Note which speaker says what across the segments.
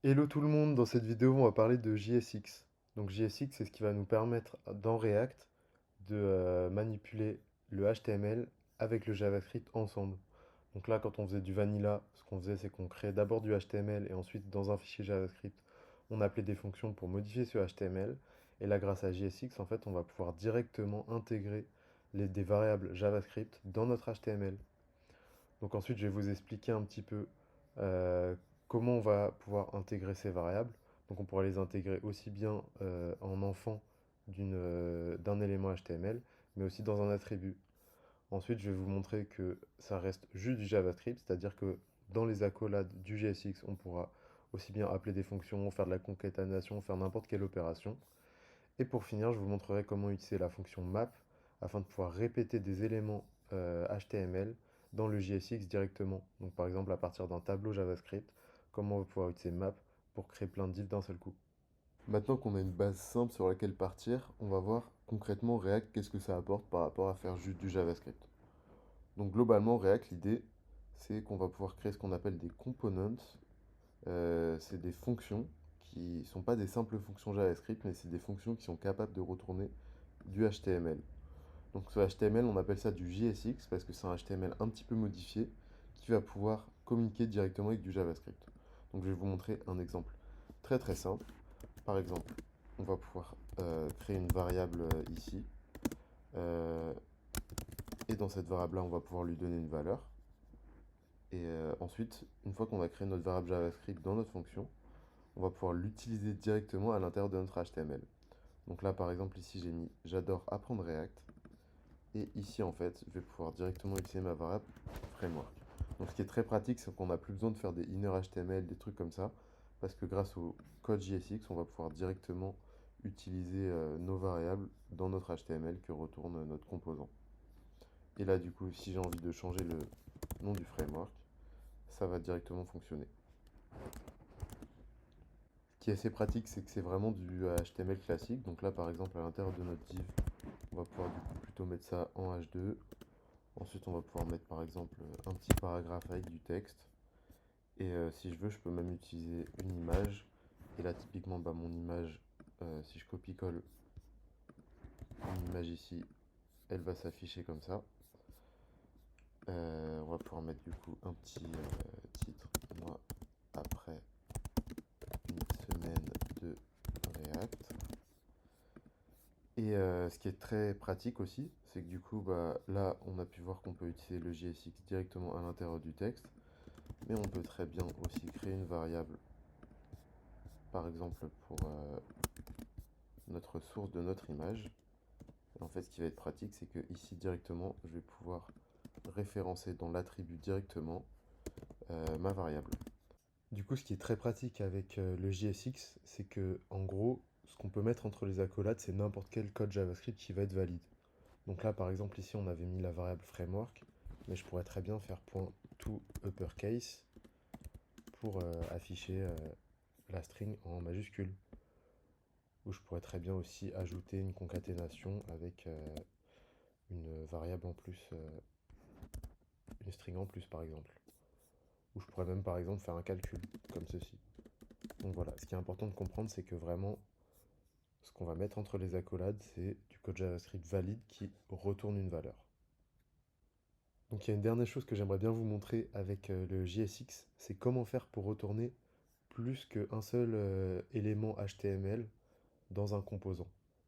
Speaker 1: Hello tout le monde, dans cette vidéo on va parler de JSX. Donc JSX c'est ce qui va nous permettre dans React de manipuler le HTML avec le JavaScript ensemble. Donc là quand on faisait du vanilla, ce qu'on faisait c'est qu'on créait d'abord du HTML et ensuite dans un fichier JavaScript on appelait des fonctions pour modifier ce HTML. Et là grâce à JSX en fait on va pouvoir directement intégrer des variables JavaScript dans notre HTML. Donc ensuite, je vais vous expliquer un petit peu euh, comment on va pouvoir intégrer ces variables. Donc on pourra les intégrer aussi bien en enfant d'un élément HTML, mais aussi dans un attribut. Ensuite, je vais vous montrer que ça reste juste du JavaScript, c'est-à-dire que dans les accolades du JSX, on pourra aussi bien appeler des fonctions, faire de la concaténation, faire n'importe quelle opération. Et pour finir, je vous montrerai comment utiliser la fonction map afin de pouvoir répéter des éléments HTML dans le JSX directement. Donc par exemple à partir d'un tableau JavaScript, comment on va pouvoir utiliser map pour créer plein de divs d'un seul coup. Maintenant qu'on a une base simple sur laquelle partir, on va voir concrètement React qu'est-ce que ça apporte par rapport à faire juste du JavaScript. Donc globalement React, l'idée c'est qu'on va pouvoir créer ce qu'on appelle des components. C'est des fonctions qui ne sont pas des simples fonctions JavaScript, mais c'est des fonctions qui sont capables de retourner du HTML. Donc ce HTML, on appelle ça du JSX parce que c'est un HTML un petit peu modifié qui va pouvoir communiquer directement avec du JavaScript. Donc je vais vous montrer un exemple très très simple. Par exemple, on va pouvoir créer une variable ici. Euh, et dans cette variable-là, on va pouvoir lui donner une valeur. Et ensuite, une fois qu'on a créé notre variable JavaScript dans notre fonction, on va pouvoir l'utiliser directement à l'intérieur de notre HTML. Donc là, par exemple, ici, j'ai mis j'adore apprendre React. Et ici, en fait, je vais pouvoir directement utiliser ma variable framework. Donc ce qui est très pratique, c'est qu'on n'a plus besoin de faire des inner HTML, des trucs comme ça, parce que grâce au code JSX, on va pouvoir directement utiliser nos variables dans notre HTML que retourne notre composant. Et là, du coup, si j'ai envie de changer le nom du framework, ça va directement fonctionner. Ce qui est assez pratique, c'est que c'est vraiment du HTML classique. Donc là, par exemple, à l'intérieur de notre div, on va pouvoir du coup plutôt mettre ça en H2. Ensuite, on va pouvoir mettre par exemple un petit paragraphe avec du texte. Et si je veux, je peux même utiliser une image. Et là, typiquement, bah, mon image, si je copie-colle une image ici, elle va s'afficher comme ça. On va pouvoir mettre du coup un petit titre. Moi, après une semaine de React. Et ce qui est très pratique aussi, c'est que du coup, bah, là, on a pu voir qu'on peut utiliser le JSX directement à l'intérieur du texte. Mais on peut très bien aussi créer une variable, par exemple pour notre source de notre image. Et en fait, ce qui va être pratique, c'est que ici directement, je vais pouvoir référencer dans l'attribut directement ma variable. Du coup, ce qui est très pratique avec le JSX, c'est que en gros, ce qu'on peut mettre entre les accolades, c'est n'importe quel code JavaScript qui va être valide. Donc là, par exemple, ici, on avait mis la variable framework, mais je pourrais très bien faire .to uppercase pour afficher la string en majuscule. Ou je pourrais très bien aussi ajouter une concaténation avec une variable en plus, une string en plus par exemple. Ou je pourrais même par exemple faire un calcul, comme ceci. Donc voilà, ce qui est important de comprendre, c'est que vraiment, ce qu'on va mettre entre les accolades, c'est du code JavaScript valide qui retourne une valeur. Donc il y a une dernière chose que j'aimerais bien vous montrer avec le JSX, c'est comment faire pour retourner plus qu'un seul élément HTML dans un composant.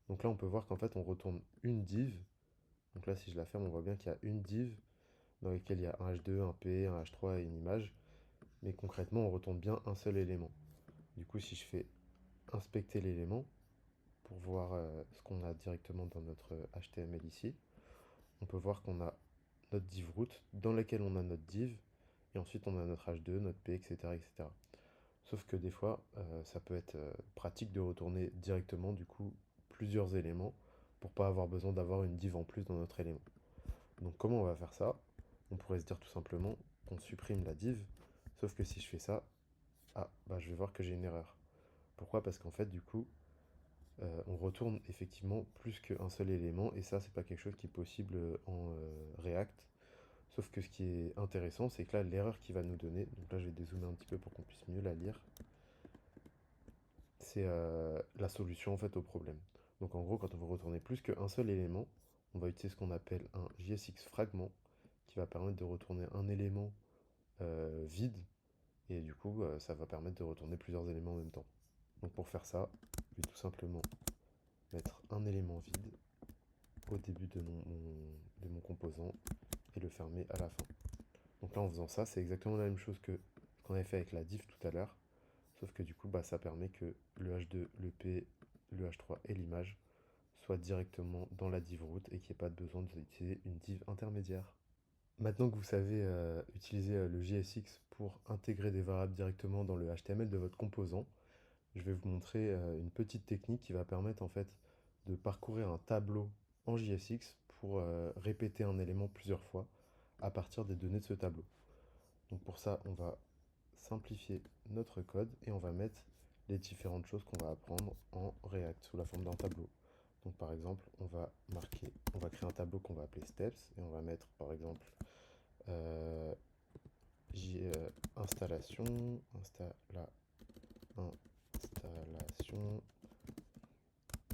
Speaker 1: Donc là, on peut voir qu'en fait, on retourne une div. Donc là, si je la ferme, on voit bien qu'il y a une div dans laquelle il y a un H2, un P, un H3 et une image. Mais concrètement, on retourne bien un seul élément. Du coup, si je fais inspecter l'élément pour voir ce qu'on a directement dans notre HTML ici, on peut voir qu'on a notre div root dans laquelle on a notre div et ensuite on a notre H2, notre P, etc. etc. Sauf que des fois, ça peut être pratique de retourner directement du coup plusieurs éléments pour pas avoir besoin d'avoir une div en plus dans notre élément. Donc comment on va faire ça? On pourrait se dire tout simplement qu'on supprime la div, sauf que si je fais ça, ah bah je vais voir que j'ai une erreur. Pourquoi? Parce qu'en fait du coup, on retourne effectivement plus qu'un seul élément, et ça c'est pas quelque chose qui est possible en React. Sauf que ce qui est intéressant, c'est que là l'erreur qu'il va nous donner, donc là je vais dézoomer un petit peu pour qu'on puisse mieux la lire. c'est la solution en fait au problème. Donc en gros, quand on veut retourner plus qu'un seul élément, on va utiliser ce qu'on appelle un JSX fragment qui va permettre de retourner un élément vide et du coup ça va permettre de retourner plusieurs éléments en même temps. Donc pour faire ça, je vais tout simplement mettre un élément vide au début de mon composant et le fermer à la fin. Donc là en faisant ça, c'est exactement la même chose que ce qu'on avait fait avec la div tout à l'heure, sauf que du coup bah, ça permet que le H2, le P, le H3 et l'image soient directement dans la div root et qu'il n'y ait pas besoin d'utiliser une div intermédiaire. Maintenant que vous savez utiliser le JSX pour intégrer des variables directement dans le HTML de votre composant, je vais vous montrer une petite technique qui va permettre en fait de parcourir un tableau en JSX pour répéter un élément plusieurs fois à partir des données de ce tableau. Donc pour ça, on va simplifier notre code et on va mettre les différentes choses qu'on va apprendre en React sous la forme d'un tableau. Donc par exemple, on va créer un tableau qu'on va appeler steps et on va mettre par exemple euh, installation, installation,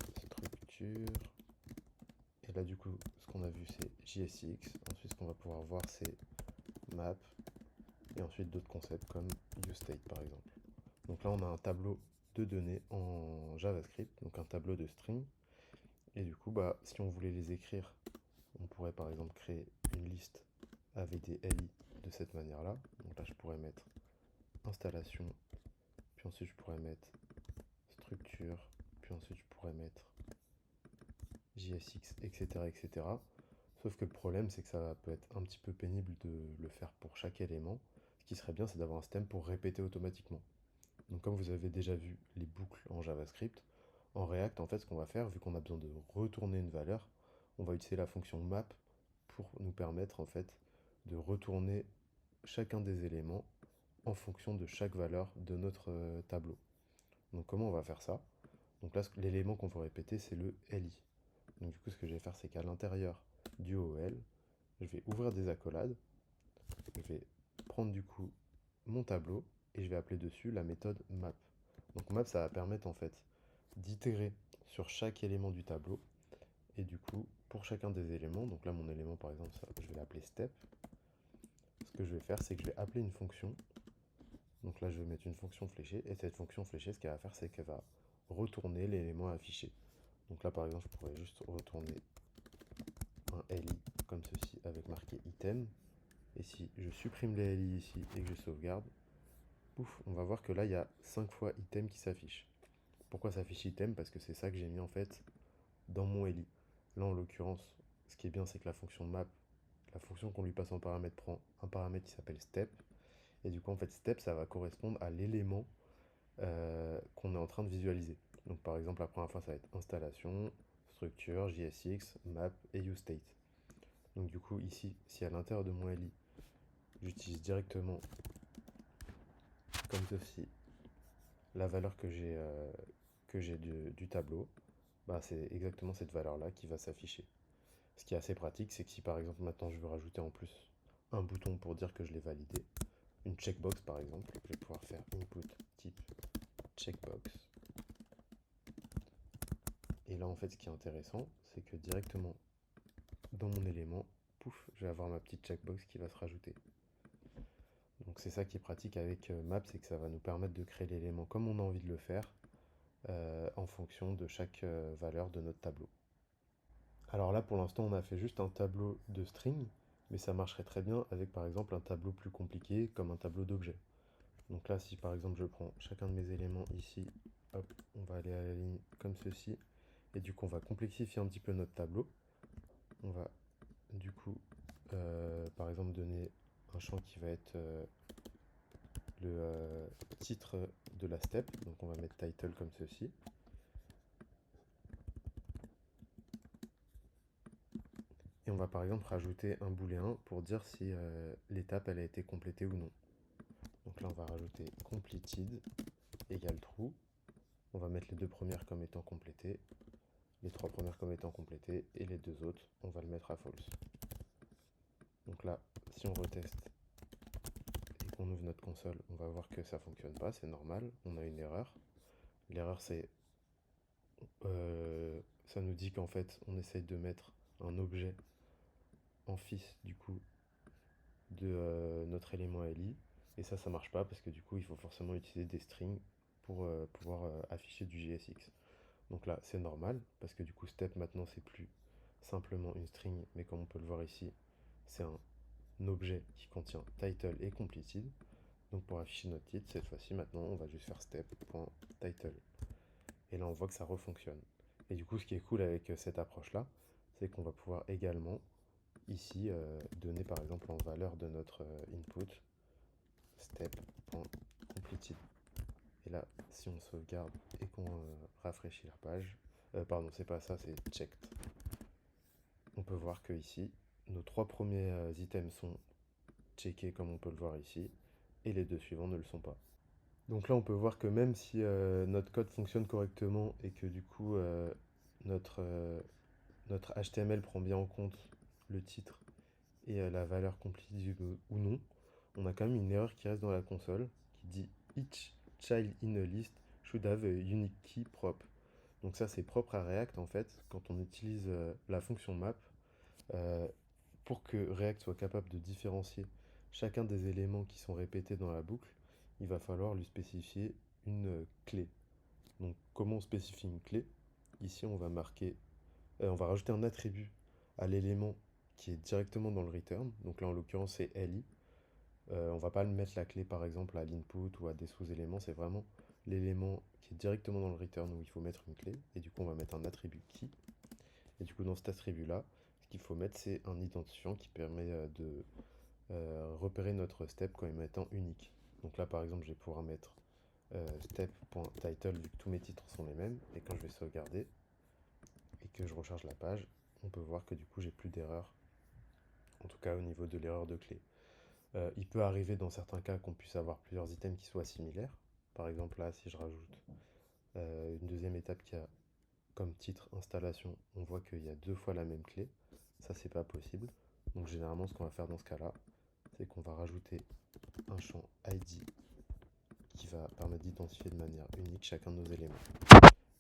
Speaker 1: structure. Et là du coup, ce qu'on a vu c'est JSX. Ensuite, ce qu'on va pouvoir voir c'est map. Et ensuite d'autres concepts comme useState par exemple. Donc là, on a un tableau de données en JavaScript, donc un tableau de string. Et du coup, bah, si on voulait les écrire, on pourrait par exemple créer une liste avec des LI de cette manière-là. Donc là, je pourrais mettre installation, puis ensuite je pourrais mettre structure, puis ensuite je pourrais mettre JSX, etc., etc. Sauf que le problème, c'est que ça peut être un petit peu pénible de le faire pour chaque élément. Ce qui serait bien, c'est d'avoir un système pour répéter automatiquement. Donc comme vous avez déjà vu les boucles en JavaScript, en React, en fait, ce qu'on va faire, vu qu'on a besoin de retourner une valeur, on va utiliser la fonction map pour nous permettre en fait de retourner chacun des éléments en fonction de chaque valeur de notre tableau. Donc comment on va faire ça? Donc là, l'élément qu'on veut répéter, c'est le LI. Donc du coup, ce que je vais faire, c'est qu'à l'intérieur du OL, je vais ouvrir des accolades, je vais prendre du coup mon tableau et je vais appeler dessus la méthode map. Donc map, ça va permettre en fait d'itérer sur chaque élément du tableau. Et du coup, pour chacun des éléments, donc là mon élément par exemple, ça, je vais l'appeler step. Ce que je vais faire, c'est que je vais appeler une fonction. Donc là, je vais mettre une fonction fléchée. Et cette fonction fléchée, ce qu'elle va faire, c'est qu'elle va retourner l'élément affiché. Donc là, par exemple, je pourrais juste retourner un LI comme ceci avec marqué item. Et si je supprime les LI ici et que je sauvegarde, pouf, on va voir que là, il y a 5 fois item qui s'affiche. Pourquoi ça affiche item? Parce que c'est ça que j'ai mis en fait dans mon LI. Là, en l'occurrence, ce qui est bien, c'est que la fonction map, la fonction qu'on lui passe en paramètre, prend un paramètre qui s'appelle step. Et du coup, en fait, step, ça va correspondre à l'élément qu'on est en train de visualiser. Donc, par exemple, la première fois, ça va être installation, structure, JSX, map et useState. Donc, du coup, ici, si à l'intérieur de mon LI, j'utilise directement, comme ceci, la valeur que j'ai du tableau, bah, c'est exactement cette valeur-là qui va s'afficher. Ce qui est assez pratique, c'est que si par exemple maintenant je veux rajouter en plus un bouton pour dire que je l'ai validé, une checkbox par exemple, je vais pouvoir faire input type checkbox. Et là en fait ce qui est intéressant, c'est que directement dans mon élément, pouf, je vais avoir ma petite checkbox qui va se rajouter. Donc c'est ça qui est pratique avec Map, c'est que ça va nous permettre de créer l'élément comme on a envie de le faire en fonction de chaque valeur de notre tableau. Alors là, pour l'instant, on a fait juste un tableau de string, mais ça marcherait très bien avec par exemple un tableau plus compliqué comme un tableau d'objets. Donc là, si par exemple je prends chacun de mes éléments ici, hop, on va aller à la ligne comme ceci, et du coup on va complexifier un petit peu notre tableau. On va du coup par exemple donner un champ qui va être le titre de la step, donc on va mettre title comme ceci. Et on va par exemple rajouter un booléen pour dire si l'étape elle a été complétée ou non. Donc là on va rajouter completed égale true. On va mettre les deux premières comme étant complétées, les trois premières comme étant complétées, et les deux autres on va le mettre à false. Donc là, si on reteste et qu'on ouvre notre console, on va voir que ça fonctionne pas, c'est normal, on a une erreur. L'erreur, ça nous dit qu'en fait, on essaye de mettre un objet en fils du coup de notre élément li. Et ça marche pas parce que du coup, il faut forcément utiliser des strings pour pouvoir afficher du JSX. Donc là, c'est normal parce que du coup, step maintenant, c'est plus simplement une string, mais comme on peut le voir ici, c'est un objet qui contient title et completed. Donc pour afficher notre titre, cette fois-ci, maintenant, on va juste faire step.title. Et là, on voit que ça refonctionne. Et du coup, ce qui est cool avec cette approche-là, c'est qu'on va pouvoir également ici donner par exemple en valeur de notre input step.completed. Et là, si on sauvegarde et qu'on rafraîchit la page, pardon, c'est pas ça, c'est checked. On peut voir que ici, nos trois premiers items sont checkés comme on peut le voir ici, et les deux suivants ne le sont pas. Donc là, on peut voir que même si notre code fonctionne correctement et que du coup notre, euh, notre HTML prend bien en compte le titre et la valeur complétive ou non, on a quand même une erreur qui reste dans la console qui dit each child in a list should have a unique key prop. Donc ça, c'est propre à React en fait, quand on utilise la fonction map, euh, pour que React soit capable de différencier chacun des éléments qui sont répétés dans la boucle, il va falloir lui spécifier une clé. Donc comment on spécifie une clé? Ici, on va rajouter un attribut à l'élément qui est directement dans le return. Donc là, en l'occurrence, c'est li. On va pas mettre la clé par exemple à l'input ou à des sous-éléments, c'est vraiment l'élément qui est directement dans le return où il faut mettre une clé. Et du coup, on va mettre un attribut key. Et du coup, dans cet attribut-là, ce qu'il faut mettre, c'est un identifiant qui permet de repérer notre step comme étant unique. Donc là, par exemple, je vais pouvoir mettre step.title vu que tous mes titres sont les mêmes. Et quand je vais sauvegarder et que je recharge la page, on peut voir que du coup, j'ai plus d'erreur, en tout cas au niveau de l'erreur de clé. Il peut arriver dans certains cas qu'on puisse avoir plusieurs items qui soient similaires. Par exemple, là, si je rajoute une deuxième étape qui a comme titre installation, on voit qu'il y a deux fois la même clé. Ça, c'est pas possible. Donc, généralement, ce qu'on va faire dans ce cas-là, c'est qu'on va rajouter un champ ID qui va permettre d'identifier de manière unique chacun de nos éléments.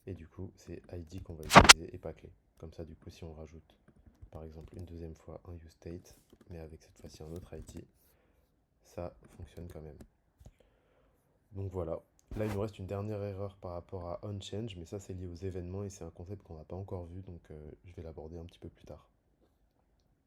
Speaker 1: Et du coup, c'est ID qu'on va utiliser et pas clé. Comme ça, du coup, si on rajoute par exemple une deuxième fois un useState, mais avec cette fois-ci un autre ID, ça fonctionne quand même. Donc voilà. Là, il nous reste une dernière erreur par rapport à onChange, mais ça, c'est lié aux événements et c'est un concept qu'on n'a pas encore vu, donc je vais l'aborder un petit peu plus tard.